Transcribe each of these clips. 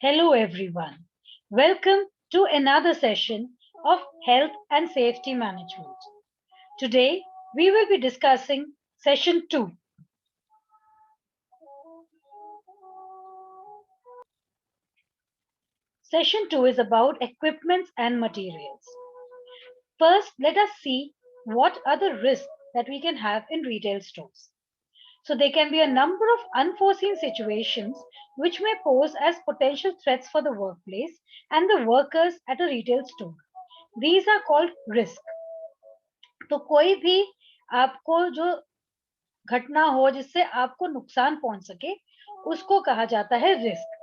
Hello, everyone. Welcome to another session of Health and Safety Management. Today, we will be discussing session 2. Session 2 is about equipments and materials. First, let us see what are the risks that we can have in retail stores. So, there can be a number of unforeseen situations which may pose as potential threats for the workplace and the workers at a retail store. These are called risk. तो कोई भी आपको जो घटना हो जिससे आपको नुकसान पहुंच सके उसको कहा जाता है risk.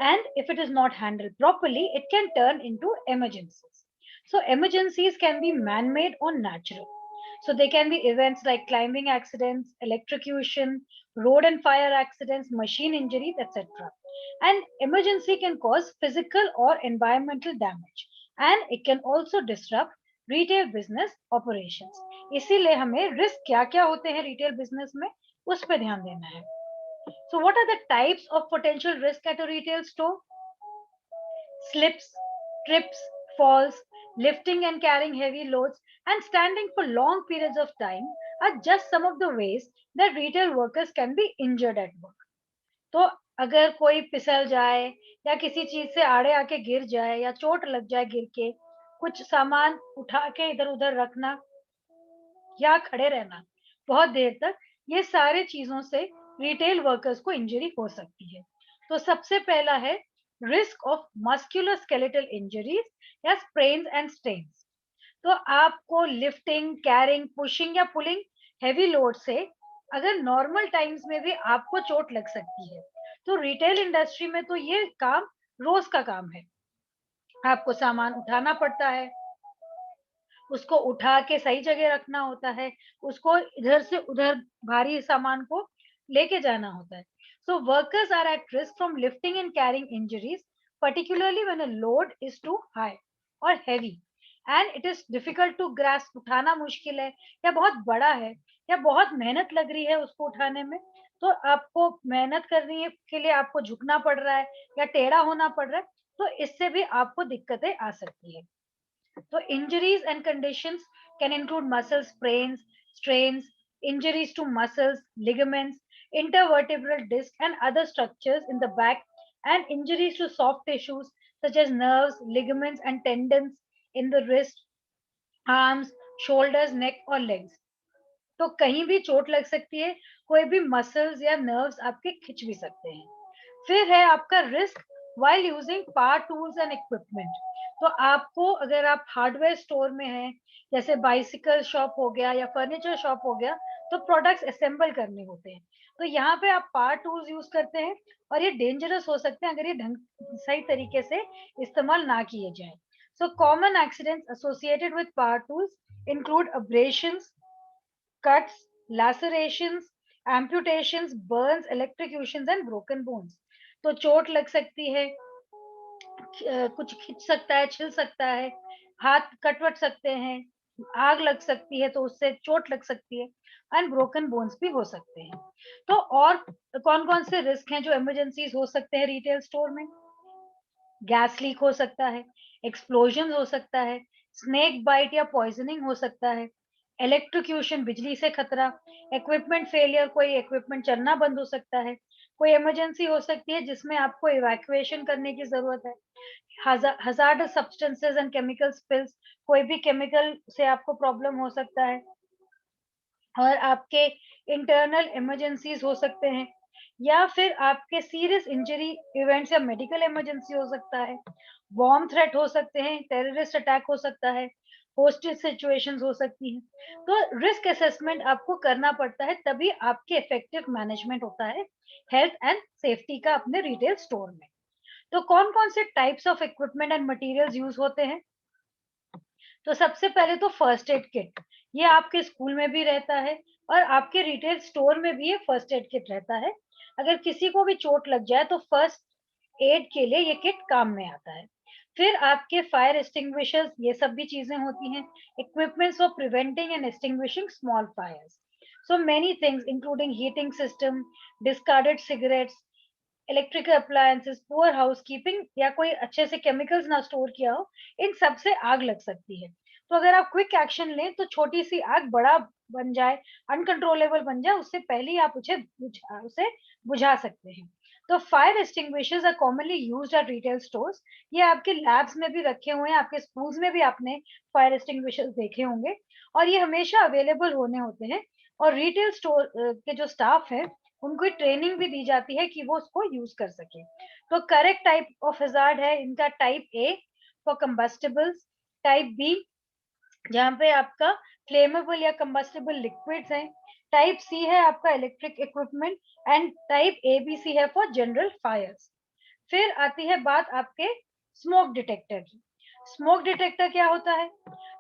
And if it is not handled properly, it can turn into emergencies. So emergencies can be man-made or natural. So they can be events like climbing accidents, electrocution, road and fire accidents, machine injuries, etc. And emergency can cause physical or environmental damage. And it can also disrupt retail business operations. इसीलिए हमें risk क्या क्या होते हैं retail business में उस पर ध्यान देना है. So what are the types of potential risk at a retail store? Slips, trips, falls, lifting and carrying heavy loads, and standing for long periods of time are just some of the ways that retail workers can be injured at work. तो अगर कोई फिसल जाए या किसी चीज से आड़े आके गिर जाए या चोट लग जाए गिर के, कुछ सामान उठा के इधर उधर रखना या खड़े रहना बहुत देर तक, ये सारे चीजों से रिटेल वर्कर्स को इंजरी हो सकती है. तो सबसे पहला है risk of muscular skeletal injuries या स्प्रेन्स एंड स्टेन्स. तो आपको लिफ्टिंग, कैरिंग, पुशिंग या पुलिंग हेवी लोड से अगर नॉर्मल टाइम्स में भी आपको चोट लग सकती है. तो रिटेल इंडस्ट्री में तो ये काम रोज का काम है. आपको सामान उठाना पड़ता है, उसको उठा के सही जगह रखना होता है, उसको इधर से उधर भारी सामान को लेके जाना होता है. So workers are at risk from lifting and carrying injuries, particularly when a load is too high or heavy and it is difficult to grasp. उठाना मुश्किल है या बहुत बड़ा है या बहुत मेहनत लग रही है उसको उठाने में, तो आपको मेहनत करने के लिए आपको झुकना पड़ रहा है या टेढ़ा होना पड़ रहा है, तो इससे भी आपको दिक्कतें आ सकती है. So injuries and conditions can include muscle sprains, strains, injuries to muscles, ligaments, intervertebral disc and other structures in the back, and injuries to soft tissues such as nerves, ligaments and tendons in the wrist, arms, shoulders, neck or legs. तो कहीं भी चोट लग सकती है, कोई भी muscles या नर्व्स आपके खिंच भी सकते हैं. फिर है आपका risk while using power tools and equipment. तो आपको अगर आप हार्डवेयर स्टोर में हैं, जैसे बाइसिकल शॉप हो गया या फर्नीचर शॉप हो गया, तो प्रोडक्ट्स असेंबल करने होते हैं. तो यहाँ पे आप पावर टूल्स यूज करते हैं और ये डेंजरस हो सकते हैं अगर ये ढंग सही तरीके से इस्तेमाल ना किए जाए. So common accidents associated with power tools include abrasions, cuts, lacerations, amputations, burns, electrocutions and broken bones. तो चोट लग सकती है, कुछ खिंच सकता है, छिल सकता है, हाथ कटवट सकते हैं, आग लग सकती है तो उससे चोट लग सकती है एंड ब्रोकन बोन्स भी हो सकते हैं. तो और कौन कौन से रिस्क हैं जो इमरजेंसीज हो सकते हैं रिटेल स्टोर में? गैस लीक हो सकता है, एक्सप्लोजन हो सकता है, स्नेक बाइट या पॉइजनिंग हो सकता है, इलेक्ट्रोक्यूशन बिजली से खतरा, इक्विपमेंट फेलियर, कोई इक्विपमेंट चलना बंद हो सकता है, कोई इमरजेंसी हो सकती है जिसमें आपको इवैक्यूएशन करने की जरूरत है, hazardous substances and chemical spills, कोई भी केमिकल से आपको प्रॉब्लम हो सकता है, और आपके इंटरनल इमरजेंसीज हो सकते हैं, या फिर आपके सीरियस इंजरी इवेंट्स या मेडिकल इमरजेंसी हो सकता है, बॉम्ब थ्रेट हो सकते हैं, टेररिस्ट अटैक हो सकता है, होस्टेज सिचुएशंस हो सकती हैं. तो रिस्क असेसमेंट आपको करना पड़ता है, तभी आपके इफेक्टिव मैनेजमेंट होता है हेल्थ एंड सेफ्टी का अपने रिटेल स्टोर में. तो कौन कौन से types of equipment and materials use होते हैं? तो सबसे पहले तो फर्स्ट एड किट, ये आपके स्कूल में भी रहता है और आपके रिटेल स्टोर में भी ये फर्स्ट एड किट रहता है. अगर किसी को भी चोट लग जाए तो फर्स्ट एड के लिए ये किट काम में आता है. फिर आपके फायर एक्सटिंग्विशर्स, ये सब भी चीजें होती हैं, equipments for preventing and extinguishing small fires. So many things including heating system, discarded cigarettes, electrical appliances, poor housekeeping या कोई अच्छे से केमिकल्स ना स्टोर किया हो, इन सब से आग लग सकती है। तो अगर आप क्विक एक्शन लें तो छोटी सी आग बड़ा बन जाए, अनकंट्रोलेबल बन जाए, उससे पहले ही आप उसे बुझा सकते हैं। तो fire extinguishers are commonly used at retail stores. ये आपके लैब्स में भी रखे हुए हैं, आपके स्कूल्स में भी आपने फायर एक्सटिंग्विशर्स देखे होंगे, और ये हमेशा अवेलेबल होने होते हैं। और रिटेल स्टोर के जो स्टाफ है, उनको ट्रेनिंग भी दी जाती है कि वो उसको यूज कर सके। तो करेक्ट टाइप ऑफ हजार्ड है इनका type A for combustibles, type B जहाँ पे आपका फ्लेमेबल या कंबस्टिबल लिक्विड्स हैं, टाइप सी है आपका electric equipment, and type A B C है फॉर जनरल फायर्स। फिर आती है बात आपके स्मोक डिटेक्टर की। स्मोक डिटेक्टर क्या होता है?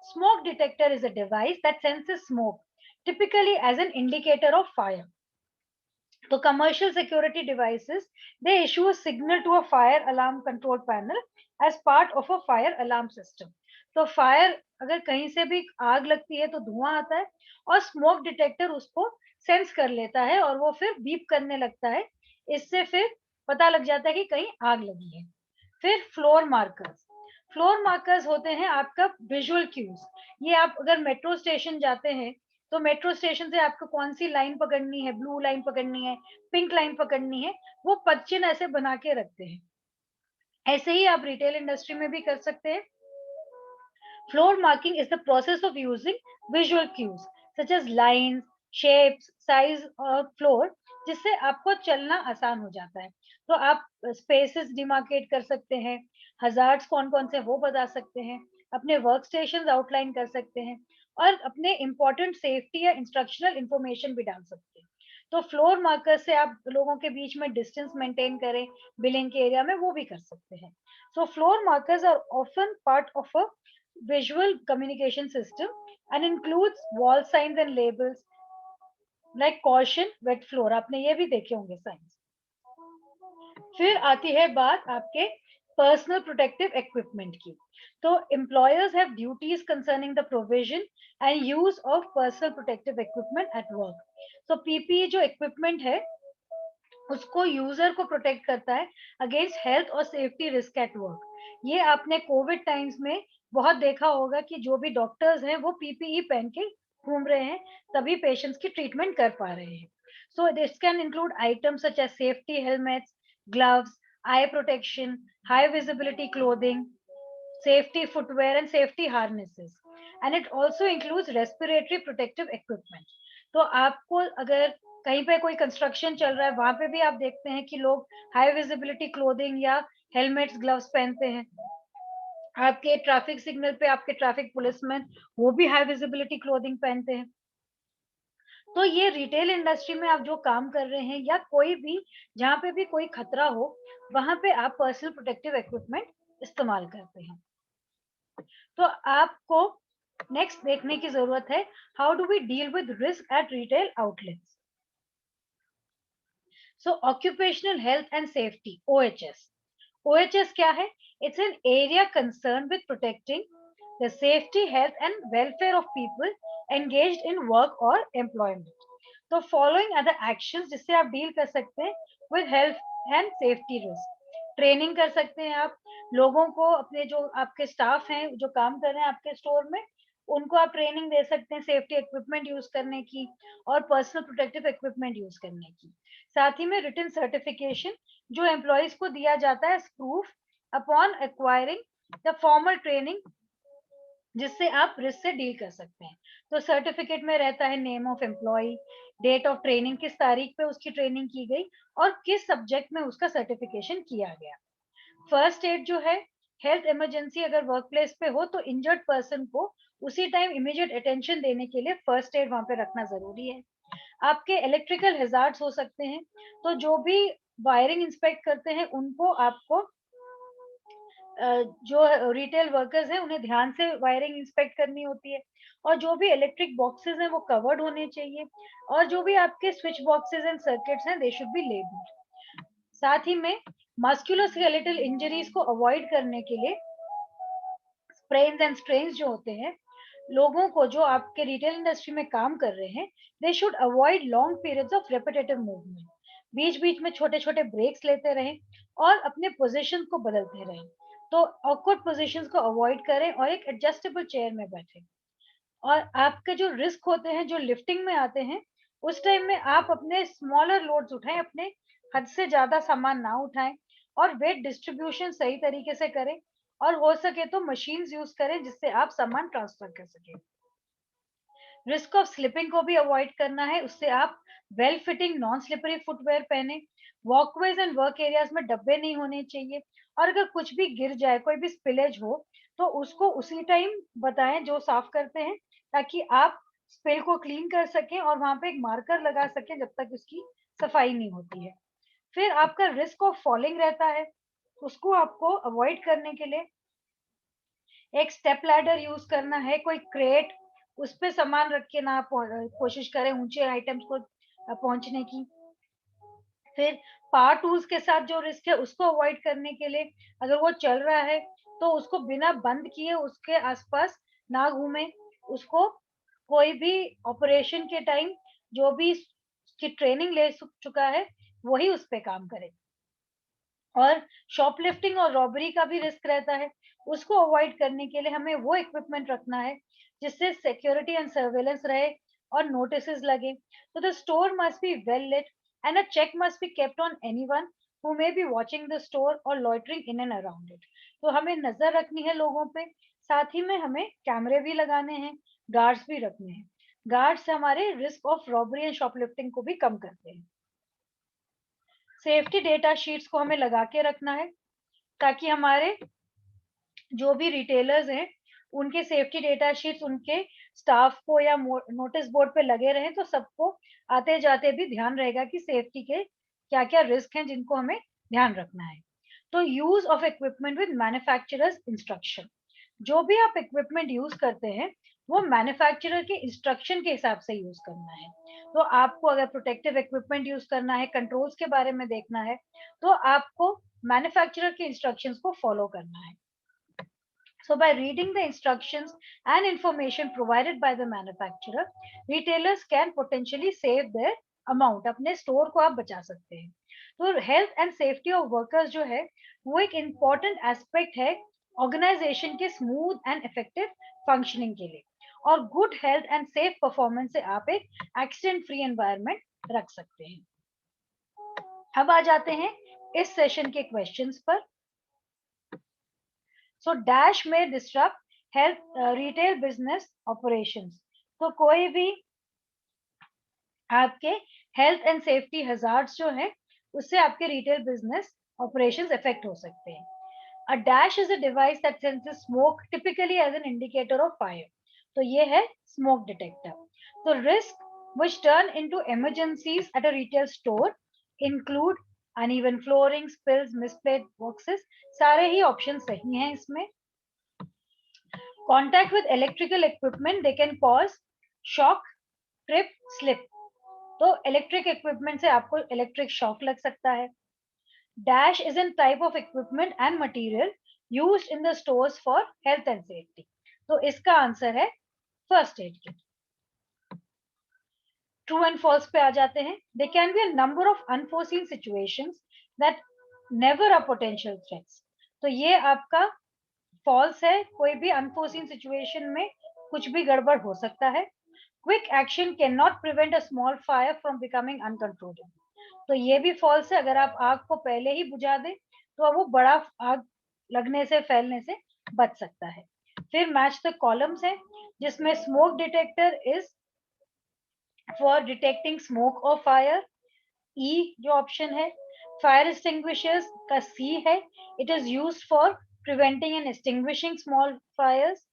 Smoke detector is a device that senses smoke, typically as an indicator of fire. So commercial security devices, they issue a signal to a fire alarm control panel as part of a fire alarm system. तो fire अगर कहीं से भी आग लगती है तो धुआं आता है, और स्मोक डिटेक्टर उसको सेंस कर लेता है और वो फिर बीप करने लगता है। इससे फिर पता लग जाता है कि कहीं आग लगी है। फिर फ्लोर मार्कर्स। फ्लोर मार्कर्स होते हैं आपका विजुअल क्यूज। ये आप अगर मेट्रो स्टेशन जाते हैं तो मेट्रो स्टेशन से आपको कौन सी लाइन पकड़नी है, ब्लू लाइन पकड़नी है, पिंक लाइन पकड़नी है, वो पच्चीन ऐसे बना के रखते हैं। ऐसे ही आप रिटेल इंडस्ट्री में भी कर सकते हैं। Floor marking is the process of using visual cues such as lines, shapes, size और floor, जिससे आपको चलना आसान हो जाता है। तो आप स्पेसेस डिमार्केट कर सकते हैं, हजार्ड्स कौन कौन से वो बता सकते हैं, अपने वर्क स्टेशन आउटलाइन कर सकते हैं, और अपने इंपॉर्टेंट सेफ्टी या इंस्ट्रक्शनल इंफॉर्मेशन भी डाल सकते हैं। तो फ्लोर मार्कर से आप लोगों के बीच में डिस्टेंस मेंटेन करें बिलिंग के एरिया में, वो भी कर सकते हैं। So floor markers are often part of a visual communication system and includes wall signs and labels like caution, wet floor. आपने ये भी देखे होंगे साइंस। फिर आती है बात आपके पर्सनल प्रोटेक्टिव इक्विपमेंट की। तो employers have duties concerning the provision and use of personal protective equipment at work. तो पीपीई जो इक्विपमेंट है उसको यूजर को प्रोटेक्ट करता है अगेंस्ट हेल्थ और सेफ्टी रिस्क एट वर्क। ये आपने कोविड टाइम्स में बहुत देखा होगा कि जो भी डॉक्टर्स हैं वो पीपीई पहन के घूम रहे हैं, तभी पेशेंट्स की ट्रीटमेंट कर पा रहे हैं। So this can include items such as safety helmets, gloves, eye protection, high visibility clothing, safety footwear and safety harnesses, and it also includes respiratory protective equipment. तो आपको अगर कहीं पे कोई कंस्ट्रक्शन चल रहा है, वहां पे भी आप देखते हैं कि लोग हाई विजिबिलिटी क्लोथिंग या हेलमेट्स ग्लव्स पहनते हैं। आपके ट्रैफिक सिग्नल पे आपके ट्रैफिक पुलिसमैन, वो भी हाई विजिबिलिटी क्लोथिंग पहनते हैं। तो ये रिटेल इंडस्ट्री में आप जो काम कर रहे हैं या कोई भी जहाँ पे भी कोई खतरा हो, वहां पे आप पर्सनल प्रोटेक्टिव इक्विपमेंट इस्तेमाल करते हैं। तो आपको नेक्स्ट देखने की जरूरत है, how do we deal with risk at retail outlets. So occupational health and safety, OHS. OHS क्या है? It's an area concern with protecting the safety, health and welfare of people engaged in work और employment. तो following other actions जिससे आप deal कर सकते हैं with health and safety risk. Training कर सकते हैं आप लोगों को, अपने जो आपके स्टाफ हैं जो काम कर रहे हैं आपके स्टोर में, उनको आप ट्रेनिंग दे सकते हैं सेफ्टी इक्विपमेंट यूज करने की और पर्सनल प्रोटेक्टिव इक्विपमेंट यूज करने की। साथ ही में रिटन सर्टिफिकेशन जो एम्प्लॉयज को दिया जाता है proof upon acquiring the formal training, जिससे आप रिस्क से डील कर सकते हैं। तो सर्टिफिकेट में रहता है name of employ, date of training, किस तारीख पे उसकी ट्रेनिंग की गई और किस सब्जेक्ट में उसका सर्टिफिकेशन किया गया। फर्स्ट एड जो है, हेल्थ इमरजेंसी अगर वर्क प्लेस पे हो तो इंजर्ड पर्सन को उसी टाइम इमीडिएट अटेंशन देने के लिए फर्स्ट एड वहां पे रखना जरूरी है। आपके इलेक्ट्रिकल हैजार्ड्स हो सकते हैं, तो जो भी वायरिंग इंस्पेक्ट करते हैं उनको आपको जो रिटेल वर्कर्स हैं उन्हें ध्यान से वायरिंग इंस्पेक्ट करनी होती है, और जो भी इलेक्ट्रिक बॉक्सेस हैं वो कवर्ड होने चाहिए, और जो भी आपके स्विच बॉक्सेस एंड सर्किट्स हैं दे शुड बी लेबल्ड। साथ ही में मस्कुलोस्केलेटल इंजरीज को अवॉइड करने के लिए स्प्रेन्स एंड स्ट्रेन्स जो होते हैं, लोगों को जो आपके रिटेल इंडस्ट्री में काम कर रहे हैं, they should avoid long periods of repetitive movement. बीच बीच में छोटे छोटे ब्रेक्स लेते रहें और अपने पोजीशन को बदलते रहें। तो ऑकवर्ड पोजीशंस को अवॉइड करें और एक एडजस्टेबल चेयर में बैठें। और आपके जो रिस्क होते हैं जो लिफ्टिंग में आते हैं, उस टाइम में आप अपने स्मॉलर लोड्स उठाएं, अपने हद से ज्यादा सामान ना उठाएं और वेट डिस्ट्रीब्यूशन सही तरीके से करें और हो सके तो मशीन्स यूज करें जिससे आप सामान ट्रांसफर कर सकें। रिस्क ऑफ स्लिपिंग को भी अवॉइड करना है, उससे आप well fitting non slippery footwear पहने। वॉकवेज एंड वर्क एरियाज में डब्बे नहीं होने चाहिए और अगर कुछ भी गिर जाए, कोई भी स्पिलेज हो, तो उसको उसी टाइम बताएं जो साफ करते हैं, ताकि आप स्पिल को क्लीन कर सकें और वहां पे एक मार्कर लगा सकें जब तक उसकी सफाई नहीं होती है। फिर आपका रिस्क ऑफ फॉलिंग रहता है, उसको आपको अवॉइड करने के लिए एक स्टेप लैडर यूज करना है, कोई क्रेट, उस पे सामान रख के ना कोशिश करें ऊंचे आइटम्स को पहुंचने की। फिर पावर टूल्स के साथ जो रिस्क है उसको अवॉइड करने के लिए, अगर वो चल रहा है तो उसको बिना बंद किए उसके आसपास ना घूमे। उसको कोई भी ऑपरेशन के टाइम जो भी उसकी ट्रेनिंग ले चुका है वही उस पे काम करे। और शॉपलिफ्टिंग और रॉबरी का भी रिस्क रहता है, उसको अवॉइड करने के लिए हमें वो इक्विपमेंट रखना है जिससे सिक्योरिटी एंड सर्वेलेंस रहे और नोटिसेस लगे। तो the store must be well lit and a check must be kept on anyone who may be watching the store or loitering in and around it। तो हमें नजर रखनी है लोगों पे, साथ ही में हमें कैमरे भी लगाने हैं, गार्ड्स भी रखने हैं। गार्ड्स हमारे risk of robbery and shoplifting को भी कम करते हैं। सेफ्टी डेटा शीट्स को हमें लगा के रखना है ताकि हमारे जो भी रिटेलर्स हैं उनके सेफ्टी डेटा शीट्स उनके स्टाफ को या नोटिस बोर्ड पे लगे रहें, तो सबको आते जाते भी ध्यान रहेगा कि सेफ्टी के क्या क्या रिस्क हैं जिनको हमें ध्यान रखना है। तो use of equipment with manufacturers instruction, जो भी आप इक्विपमेंट यूज करते हैं वो मैन्युफैक्चरर के इंस्ट्रक्शन के हिसाब से यूज करना है। तो आपको अगर प्रोटेक्टिव इक्विपमेंट यूज करना है, कंट्रोल्स के बारे में देखना है, तो आपको मैन्युफैक्चरर के इंस्ट्रक्शंस को फॉलो करना है। So by reading the instructions and information provided by the manufacturer, retailers can potentially save their amount, अपने स्टोर को आप बचा सकते हैं। तो health and safety of workers जो है वो एक इम्पॉर्टेंट एस्पेक्ट है ऑर्गेनाइजेशन के स्मूथ एंड इफेक्टिव फंक्शनिंग के लिए, और good health and safe performance से आप एक एक्सीडेंट फ्री एनवायरनमेंट रख सकते हैं। अब आ जाते हैं इस सेशन के क्वेश्चंस पर। सो डैश में disturb health retail business operations, तो कोई भी आपके हेल्थ एंड सेफ्टी हजार्ड्स जो है उससे आपके रिटेल बिजनेस ऑपरेशंस इफेक्ट हो सकते हैं। A dash is a device that senses smoke typically as an indicator of fire, तो ये है स्मोक डिटेक्टर। तो risk which turn into emergencies at a retail store include uneven flooring, spills, misplaced boxes, सारे ही option सही हैं इसमें। Contact with electrical equipment, they can cause shock, trip, slip, तो electric equipment से आपको इलेक्ट्रिक शॉक लग सकता है। Dash is an type of equipment and material used in the stores for health and safety, तो इसका आंसर है first aid kit. True and false पे आ जाते हैं। They can be a number of unforeseen situations that never are potential threats, तो ये आपका फॉल्स है, कोई भी अनफोर्सीन सिचुएशन में कुछ भी गड़बड़ हो सकता है। Quick action can not prevent a small fire from becoming uncontrollable, तो ये भी फॉल्स है, अगर आप आग को पहले ही बुझा दें तो अब वो बड़ा आग लगने से फैलने से बच सकता है। फिर मैच द कॉलम्स है जिसमें smoke detector is for detecting smoke और फायर, ई जो ऑप्शन है। फायर एक्सटिंग्विशर्स का सी है, it is used for preventing and extinguishing small fires.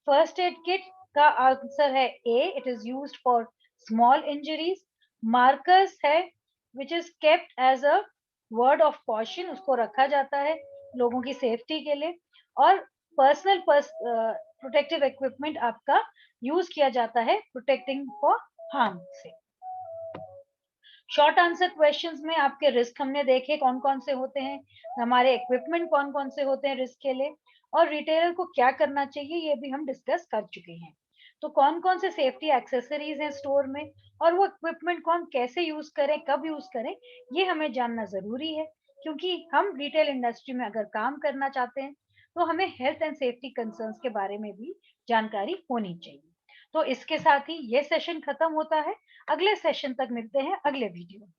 First aid kit का आंसर है A, it is used for small injuries. Markers है which is kept as a word of caution, उसको रखा जाता है लोगों की सेफ्टी के लिए। और पर्सनल प्रोटेक्टिव इक्विपमेंट आपका यूज किया जाता है प्रोटेक्टिंग फॉर हार्म से। शॉर्ट आंसर क्वेश्चंस में आपके रिस्क हमने देखे कौन कौन से होते हैं, हमारे इक्विपमेंट कौन कौन से होते हैं रिस्क के लिए, और रिटेलर को क्या करना चाहिए ये भी हम डिस्कस कर चुके हैं। तो कौन कौन से सेफ्टी एक्सेसरीज हैं स्टोर में, और वो इक्विपमेंट को हम कैसे यूज करें, कब यूज करें, ये हमें जानना जरूरी है। क्योंकि हम रिटेल इंडस्ट्री में अगर काम करना चाहते हैं तो हमें हेल्थ एंड सेफ्टी कंसर्न्स के बारे में भी जानकारी होनी चाहिए। तो इसके साथ ही ये सेशन खत्म होता है। अगले सेशन तक मिलते हैं अगले वीडियो में।